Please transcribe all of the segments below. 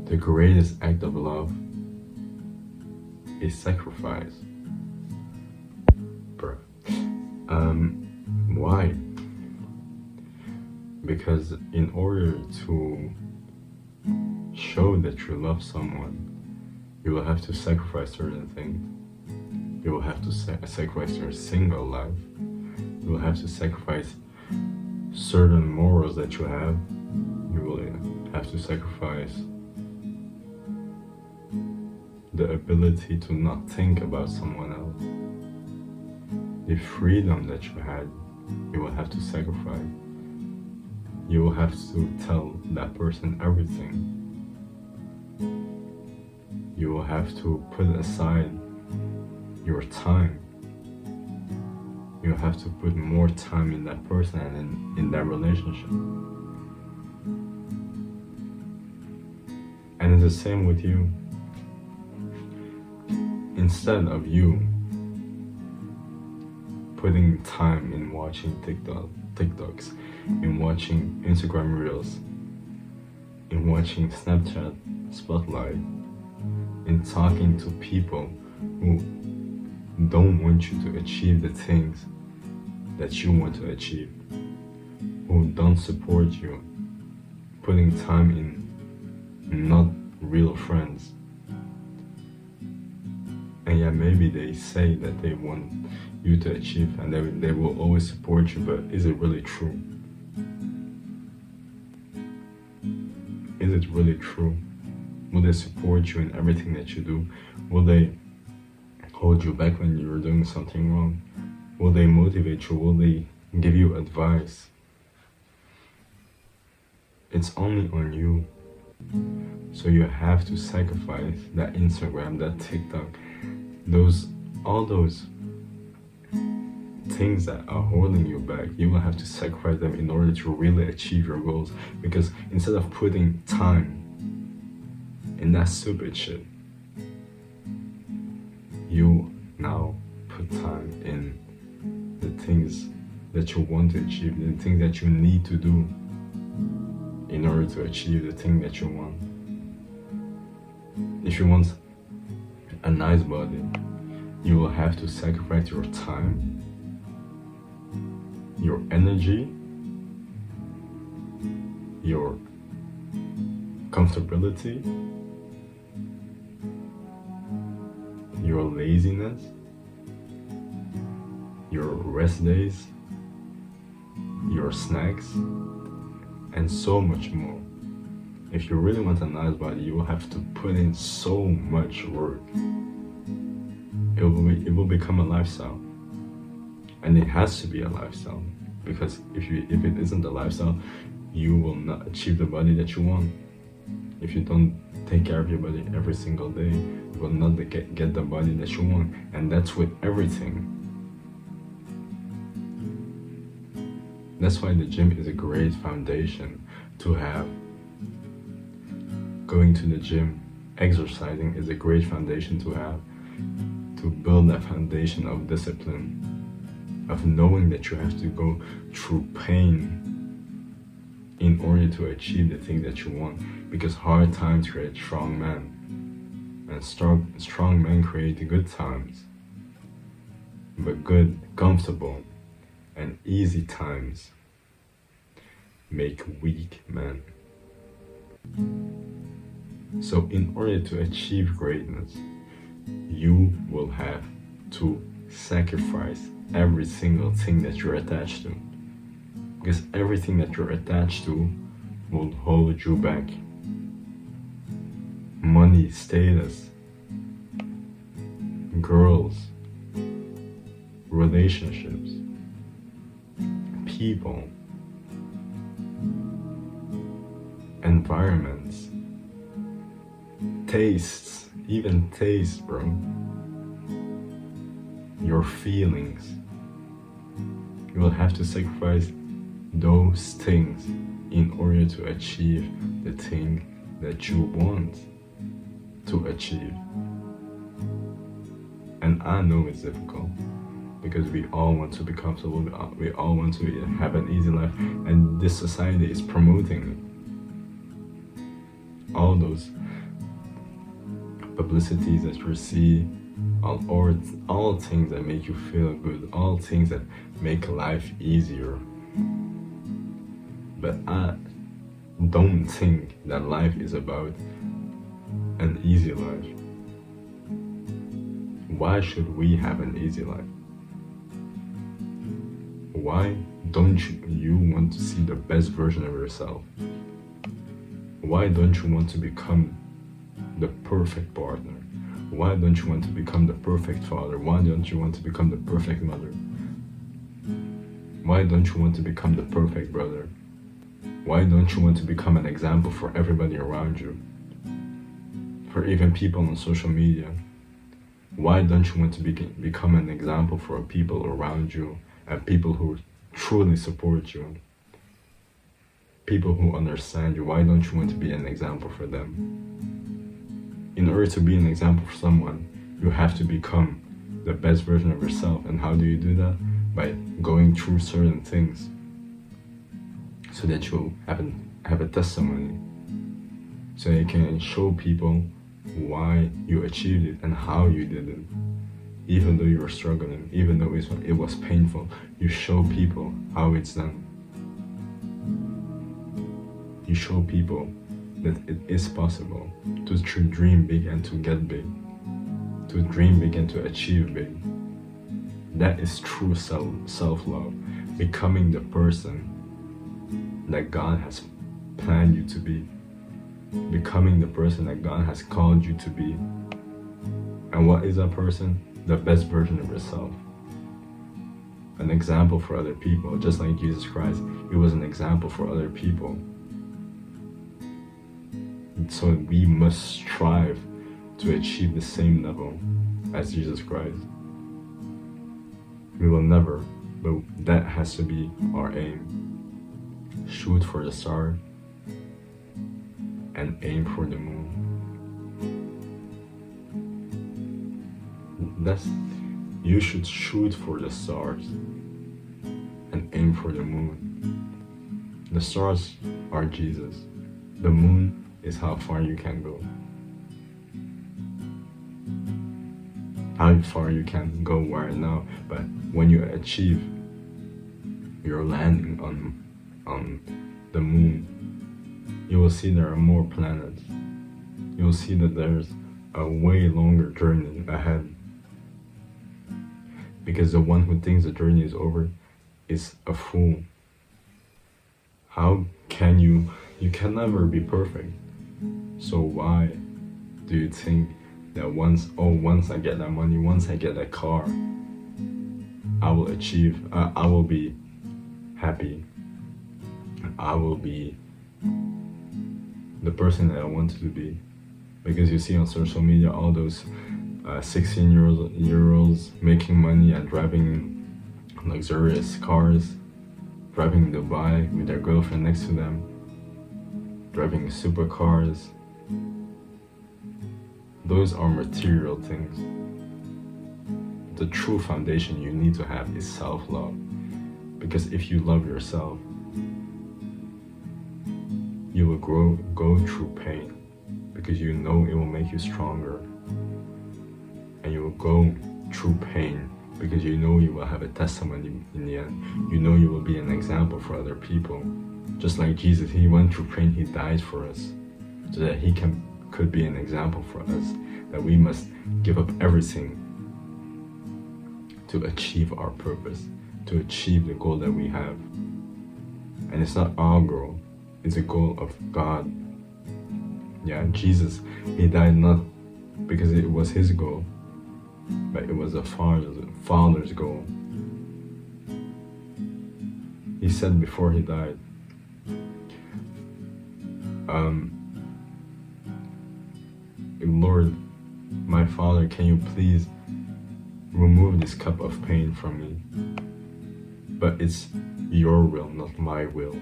The greatest act of love is sacrifice. Bruh. Why? Because in order to show that you love someone, you will have to sacrifice certain things. You will have to sacrifice your single life. You will have to sacrifice certain morals that you have. You will have to sacrifice the ability to not think about someone else. The freedom that you had, you will have to sacrifice. You will have to tell that person everything. You will have to put aside your time. You have to put more time in that person and in that relationship. And it's the same with you. Instead of you putting time in watching TikToks, in watching Instagram Reels, in watching Snapchat Spotlight, in talking to people who don't want you to achieve the things that you want to achieve, who don't support you, putting time in not real friends. And yeah, maybe they say that they want you to achieve and they will always support you, but is it really true? Is it really true? Will they support you in everything that you do? Will they hold you back when you're doing something wrong? Will they motivate you? Will they give you advice? It's only on you. So you have to sacrifice that Instagram, that TikTok, all those things that are holding you back. You will have to sacrifice them in order to really achieve your goals. Because instead of putting time in that stupid shit, you now put time in the things that you want to achieve, the things that you need to do in order to achieve the thing that you want. If you want a nice body, you will have to sacrifice your time, your energy, your comfortability, your laziness, your rest days, your snacks, and so much more. If you really want a nice body, you will have to put in so much work. It will become a lifestyle. And it has to be a lifestyle. Because if it isn't a lifestyle, you will not achieve the body that you want. If you don't take care of your body every single day, you will not get the body that you want. And that's with everything. That's why the gym is a great foundation to have. Going to the gym, exercising is a great foundation to have, to build that foundation of discipline, of knowing that you have to go through pain in order to achieve the thing that you want. Because hard times create strong men, and strong men create good times. But good, comfortable, and easy times make weak men. So in order to achieve greatness, you will have to sacrifice every single thing that you're attached to. Because everything that you're attached to will hold you back. Money, status, girls, relationships, people, environments, tastes, even taste, bro. Your feelings. You will have to sacrifice those things in order to achieve the thing that you want to achieve. And I know it's difficult because we all want to be comfortable, we all want to have an easy life, and this society is promoting it. all those publicities that you see, all things that make you feel good, all things that make life easier. But I don't think that life is about an easy life. Why should we have an easy life? Why don't you want to see the best version of yourself? Why don't you want to become the perfect partner? Why don't you want to become the perfect father? Why don't you want to become the perfect mother? Why don't you want to become the perfect brother? Why don't you want to become an example for everybody around you? For even people on social media? Why don't you want to become an example for people around you and people who truly support you? People who understand you. Why don't you want to be an example for them? In order to be an example for someone, you have to become the best version of yourself. And how do you do that? By going through certain things so that you have a testimony, so you can show people why you achieved it and how you did it. Even though you were struggling, even though it was painful, you show people how it's done. You show people that it is possible to dream big and to get big, to dream big and to achieve big. That is true self-love, becoming the person that God has planned you to be, becoming the person that God has called you to be. And what is that person? The best version of yourself. An example for other people, just like Jesus Christ, he was an example for other people. So we must strive to achieve the same level as Jesus Christ. We will never, but that has to be our aim. Shoot for the star and aim for the moon. You should shoot for the stars and aim for the moon. The stars are Jesus. The moon is how far you can go. How far you can go right now, but when you achieve your landing on the moon, you will see there are more planets. You will see that there's a way longer journey ahead. Because the one who thinks the journey is over is a fool. How can you can never be perfect. So why do you think that once I get that money, once I get that car, I will achieve, I will be happy, I will be the person that I wanted to be? Because you see on social media all those 16-year-olds making money and driving luxurious cars, driving in Dubai with their girlfriend next to them, driving supercars. Those are material things. The true foundation you need to have is self-love. Because if you love yourself, you will go through pain, because you know it will make you stronger. And you will go through pain because you know you will have a testimony in the end. You know you will be an example for other people. Just like Jesus, he went through pain, he died for us, so that he could be an example for us, that we must give up everything to achieve our purpose, to achieve the goal that we have. And it's not our goal, it's a goal of God. Yeah, Jesus, he died not because it was his goal, but it was the Father's goal. He said before he died, Lord, my Father, can you please remove this cup of pain from me? But it's your will, not my will.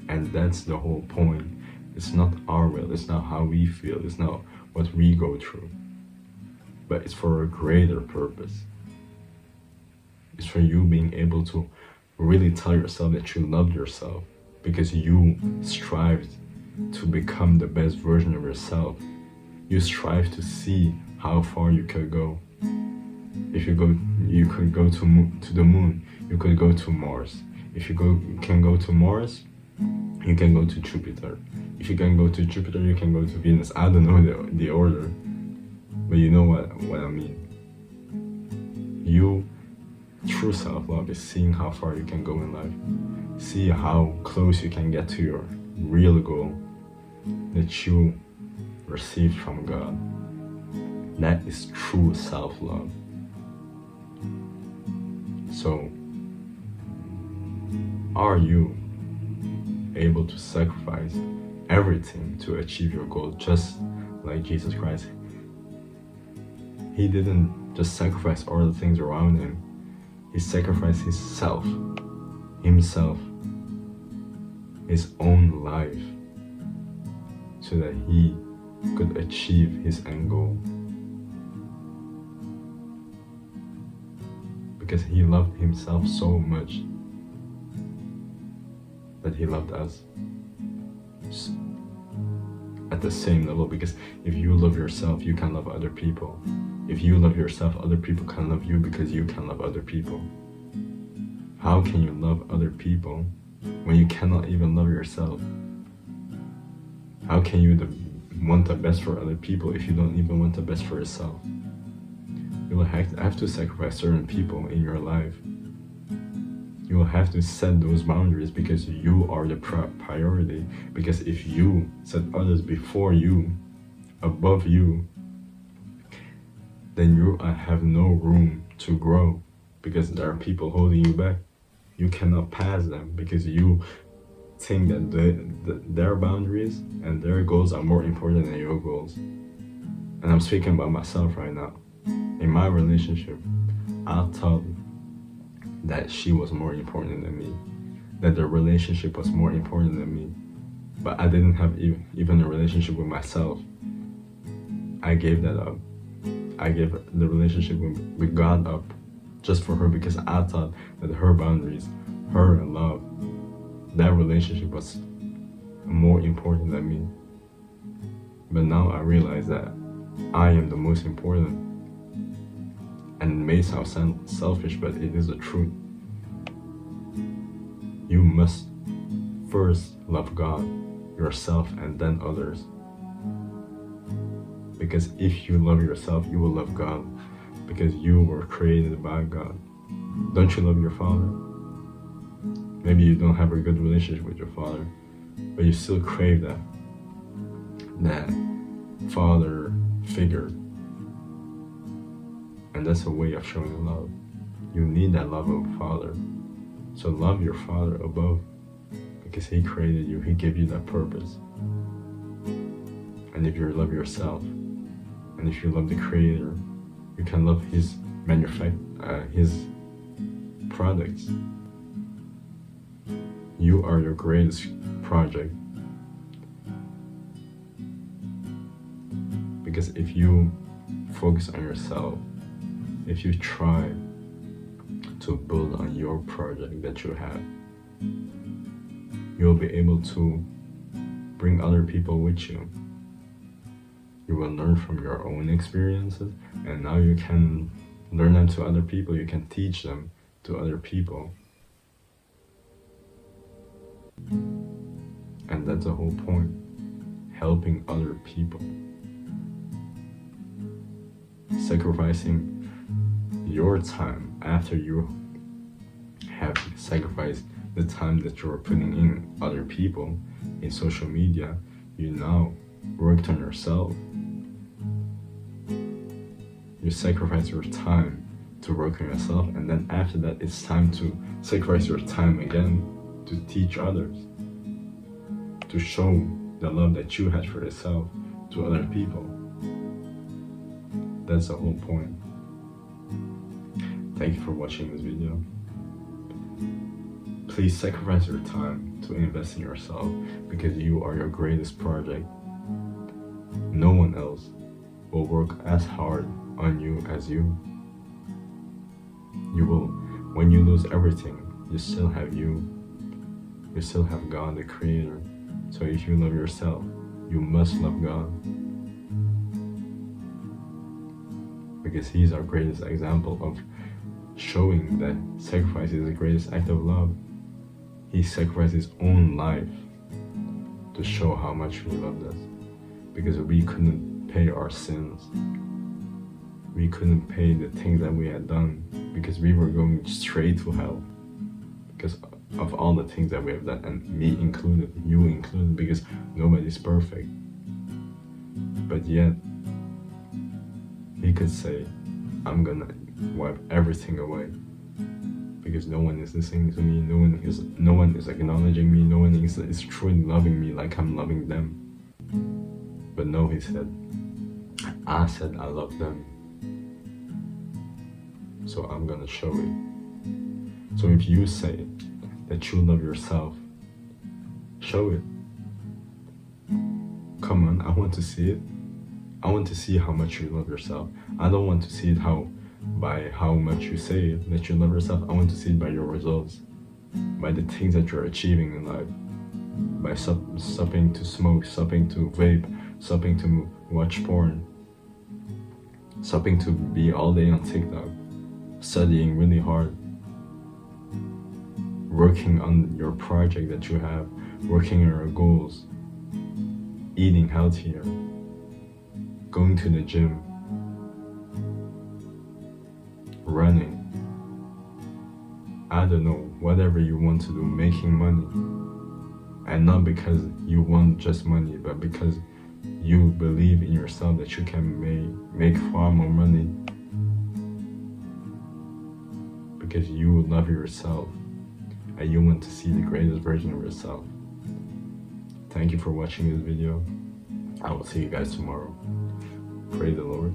And that's the whole point. It's not our will, it's not how we feel, it's not what we go through. But it's for a greater purpose. It's for you being able to really tell yourself that you loved yourself, because you strived to become the best version of yourself. You strive to see how far you could go. If you could go to the moon. You could go to Mars. If you can go to Mars, you can go to Jupiter. If you can go to Jupiter, you can go to Venus. I don't know the order, but you know what I mean. True self-love is seeing how far you can go in life. See how close you can get to your real goal that you received from God. That is true self-love. So, are you able to sacrifice everything to achieve your goal, just like Jesus Christ? He didn't just sacrifice all the things around him. He sacrificed himself, his own life, so that he could achieve his end goal. Because he loved himself so much that he loved us at the same level. Because if you love yourself, you can love other people. If you love yourself, other people can love you because you can love other people. How can you love other people when you cannot even love yourself? How can you want the best for other people if you don't even want the best for yourself? You will have to sacrifice certain people in your life. You will have to set those boundaries because you are the priority. Because if you set others before you, above you, then you have no room to grow, because there are people holding you back. You cannot pass them because you think that their boundaries and their goals are more important than your goals. And I'm speaking about myself right now. In my relationship, I thought that she was more important than me, that the relationship was more important than me, but I didn't have even a relationship with myself. I gave that up. I gave the relationship with God up just for her, because I thought that her boundaries, her love, that relationship was more important than me. But now I realize that I am the most important. And it may sound selfish, but it is the truth. You must first love God, yourself, and then others. Because if you love yourself, you will love God, because you were created by God. Don't you love your father? Maybe you don't have a good relationship with your father, but you still crave that father figure. And that's a way of showing love. You need that love of a father. So love your father above, because he created you, he gave you that purpose. And if you love yourself, and if you love the creator, you can love his his products. You are your greatest project. Because if you focus on yourself, if you try to build on your project that you have, you'll be able to bring other people with you. You will learn from your own experiences, and now you can learn them to other people. You can teach them to other people. And that's the whole point, helping other people. Sacrificing your time after you have sacrificed the time that you are putting in other people in social media. You now worked on yourself. You sacrifice your time to work on yourself, and then after that it's time to sacrifice your time again to teach others, to show the love that you had for yourself to other people. That's the whole point. Thank you for watching this video. Please sacrifice your time to invest in yourself, because you are your greatest project. No one else will work as hard on you as you. You will, when you lose everything, you still have you. You still have God, the creator. So if you love yourself, you must love God. Because He's our greatest example of showing that sacrifice is the greatest act of love. He sacrificed His own life to show how much He loved us. Because we couldn't pay our sins. We couldn't pay the things that we had done, because we were going straight to hell. Because of all the things that we have done, and me included, you included, because nobody's perfect. But yet, He could say, I'm gonna wipe everything away, because no one is listening to me, no one is acknowledging me, no one is truly loving me like I'm loving them. But no, He said, I said I love them, so I'm gonna show it. So if you say that you love yourself, show it. Come on, I want to see it. I want to see how much you love yourself. I don't want to see it by how much you say that you love yourself. I want to see it by your results, by the things that you're achieving in life, by stopping to smoke, stopping to vape, stopping to watch porn, stopping to be all day on TikTok, studying really hard, working on your project that you have, working on your goals, eating healthier, going to the gym, running, I don't know, whatever you want to do, making money. And not because you want just money, but because you believe in yourself that you can make far more money. Because you love yourself and you want to see the greatest version of yourself. Thank you for watching this video. I will see you guys tomorrow. Pray the Lord.